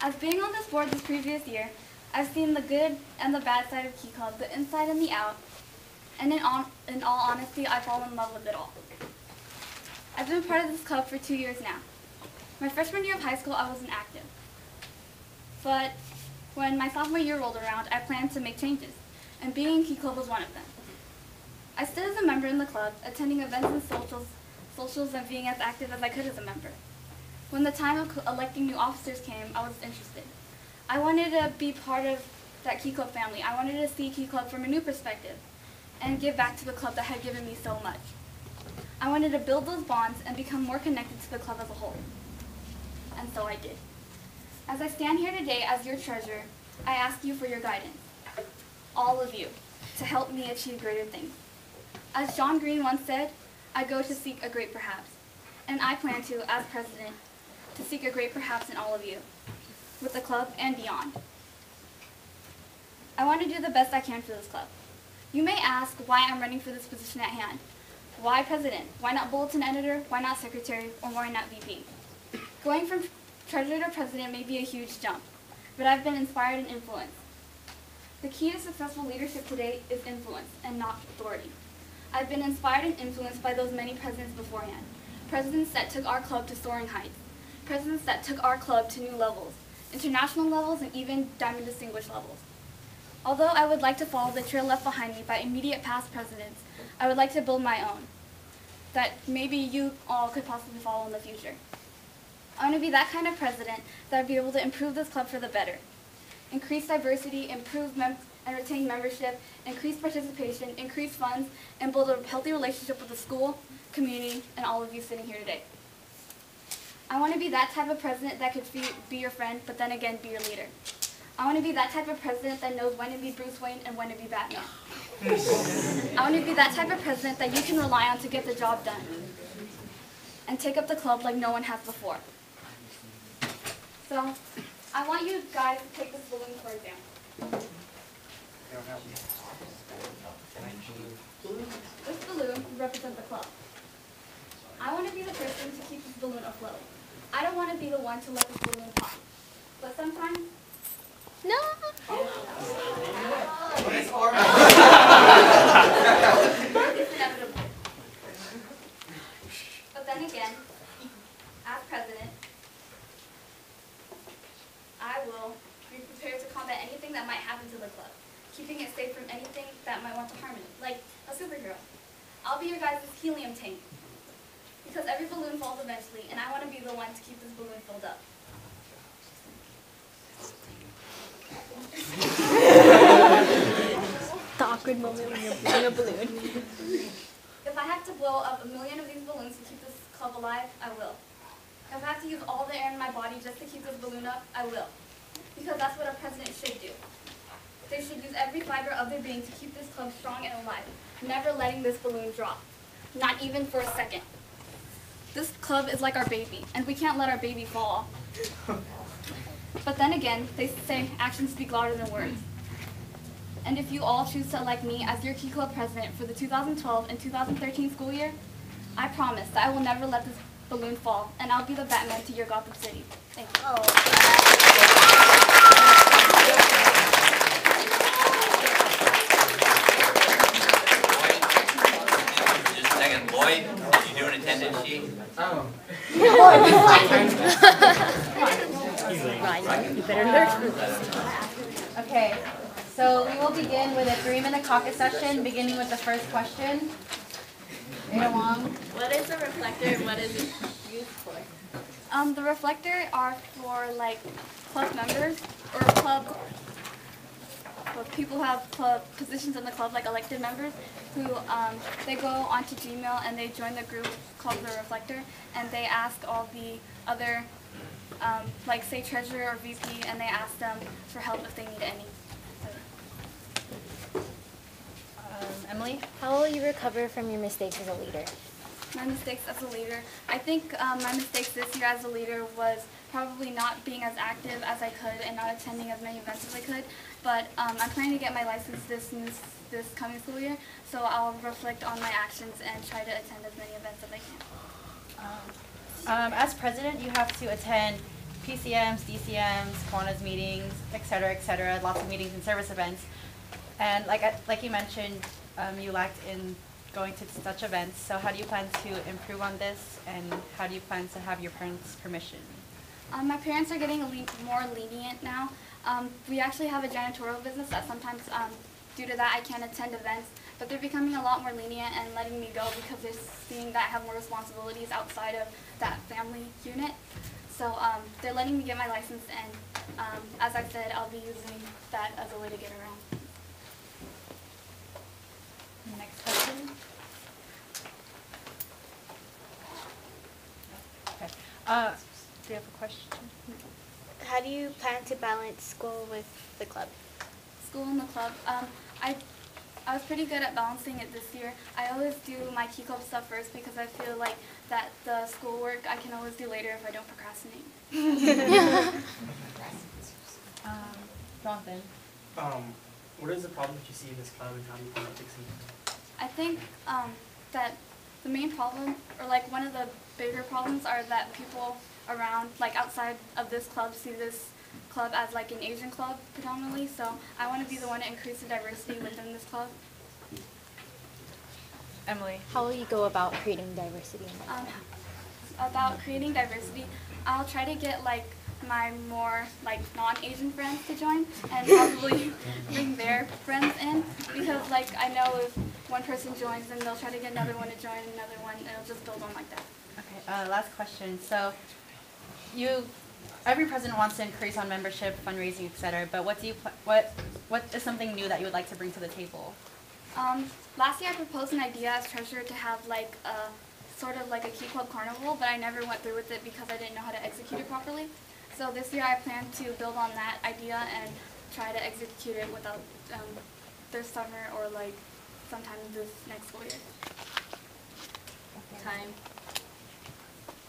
As being on this board this previous year, I've seen the good and the bad side of Key Club, the inside and the out, and in all honesty, I've fallen in love with it all. I've been part of this club for 2 years now. My freshman year of high school, I wasn't active. But when my sophomore year rolled around, I planned to make changes, and being in Key Club was one of them. I stood as a member in the club, attending events and socials and being as active as I could as a member. When the time of electing new officers came, I was interested. I wanted to be part of that Key Club family. I wanted to see Key Club from a new perspective and give back to the club that had given me so much. I wanted to build those bonds and become more connected to the club as a whole. And so I did. As I stand here today as your treasurer, I ask you for your guidance, all of you, to help me achieve greater things. As John Green once said, I go to seek a great perhaps, and I plan to, as president, to seek a great perhaps in all of you, with the club and beyond. I want to do the best I can for this club. You may ask why I'm running for this position at hand. Why president? Why not bulletin editor? Why not secretary? Or why not VP? Going from treasurer to president may be a huge jump, but I've been inspired and influenced. The key to successful leadership today is influence and not authority. I've been inspired and influenced by those many presidents beforehand. Presidents that took our club to soaring heights. Presidents that took our club to new levels, international levels, and even Diamond Distinguished levels. Although I would like to follow the trail left behind me by immediate past presidents, I would like to build my own, that maybe you all could possibly follow in the future. I want to be that kind of president that would be able to improve this club for the better. Increase diversity, improve and retain membership, increase participation, increase funds, and build a healthy relationship with the school, community, and all of you sitting here today. I want to be that type of president that could be your friend, but then again be your leader. I want to be that type of president that knows when to be Bruce Wayne and when to be Batman. I want to be that type of president that you can rely on to get the job done and take up the club like no one has before. So, I want you guys to take this balloon for example. This balloon represents the club. I want to be the person to keep this balloon afloat. I don't want to be the one to let this balloon pop. But sometimes, no. It's inevitable. But then again, as president, I will be prepared to combat anything that might happen to the club, keeping it safe from anything that might want to harm it, like a superhero. I'll be your guys' helium tank, because every balloon falls eventually, and I want to be the one to keep this balloon filled up. The awkward moment when you're blowing a balloon. If I have to blow up 1 million of these balloons to keep this club alive, I will. If I have to use all the air in my body just to keep this balloon up, I will. Because that's what a president should do. They should use every fiber of their being to keep this club strong and alive, never letting this balloon drop. Not even for a second. This club is like our baby, and we can't let our baby fall. But then again, they say actions speak louder than words. And if you all choose to elect me as your Key Club president for the 2012 and 2013 school year, I promise that I will never let this balloon fall, and I'll be the Batman to your Gotham City. Thank you. Just a second, Lloyd, did you do an attendance sheet? Oh. Ryan, you better learn from this. Okay, so we will begin with a 3-minute caucus session, beginning with the first question. Right along. What is a reflector and what is it used for? The reflector are for like club members or people who have club positions in the club, like elected members, who they go onto Gmail and they join the group called the Reflector, and they ask all the other, like say treasurer or VP, and they ask them for help if they need any. Emily? How will you recover from your mistakes as a leader? My mistakes as a leader. I think my mistakes this year as a leader was probably not being as active as I could and not attending as many events as I could. But I'm planning to get my license this coming school year, so I'll reflect on my actions and try to attend as many events as I can. As president, you have to attend PCMs, DCMs, Kiwanis meetings, etc., lots of meetings and service events. And like you mentioned, you lacked in going to such events. So how do you plan to improve on this, and how do you plan to have your parents' permission? My parents are getting more lenient now. We actually have a janitorial business that sometimes, due to that, I can't attend events, but they're becoming a lot more lenient and letting me go because they're seeing that I have more responsibilities outside of that family unit. So they're letting me get my license, and as I said, I'll be using that as a way to get around. Next question. Okay. Do you have a question? How do you plan to balance school with the club? School and the club. I was pretty good at balancing it this year. I always do my key club stuff first because I feel like that the schoolwork I can always do later if I don't procrastinate. Jonathan. What is the problem that you see in this club, and how do you plan on fixing it? I think that the main problem, or like one of the bigger problems, are that people around, like outside of this club, see this club as like an Asian club predominantly. So I want to be the one to increase the diversity within this club. Emily. How will you go about creating diversity in the club? About creating diversity, I'll try to get like my more like non-Asian friends to join and probably bring their friends in, because like I know if one person joins, then they'll try to get another one to join, another one, and it'll just build on like that. Okay, last question. So every president wants to increase on membership, fundraising, etc. But what is something new that you would like to bring to the table? Last year I proposed an idea as treasurer to have like a sort of like a key club carnival, but I never went through with it because I didn't know how to execute it properly. So this year I plan to build on that idea and try to execute it without this summer or like sometime this next school year. Time.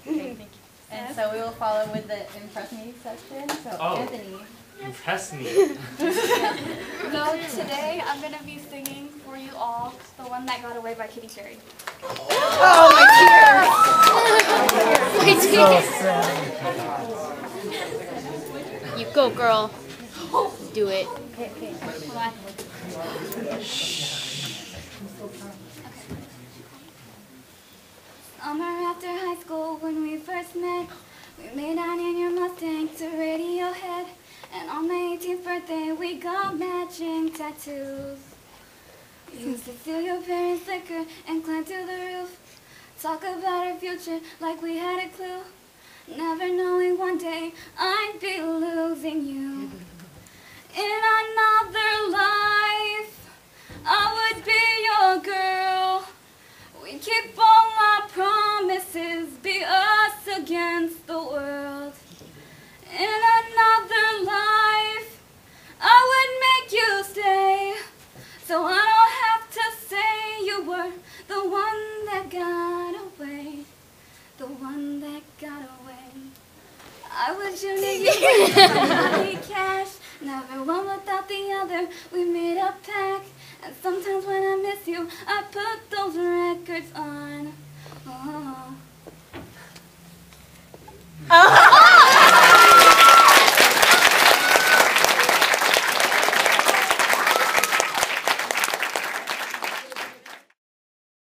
Okay, thank you. And so we will follow with the Impress Me section. So Anthony. Impress me. So today I'm going to be singing for you all The One That Got Away by Kitty Cherry. Oh, my tears! You go, girl. Do it. Okay. Hold on. Summer after high school when we first met, we made out in your Mustang to Radiohead. And on my 18th birthday we got matching tattoos. We used to steal your parents' liquor and climb to the roof. Talk about our future like we had a clue. Never knowing one day I'd be losing you. In another life, I would be your girl. We keep all our promises, be us against the world. In another life, I would make you stay, so I don't have to say you were the one that got away, the one that got away. I wish you knew you cash, never one without the other. We made a pact, and sometimes when I miss you, I put those records on. Oh.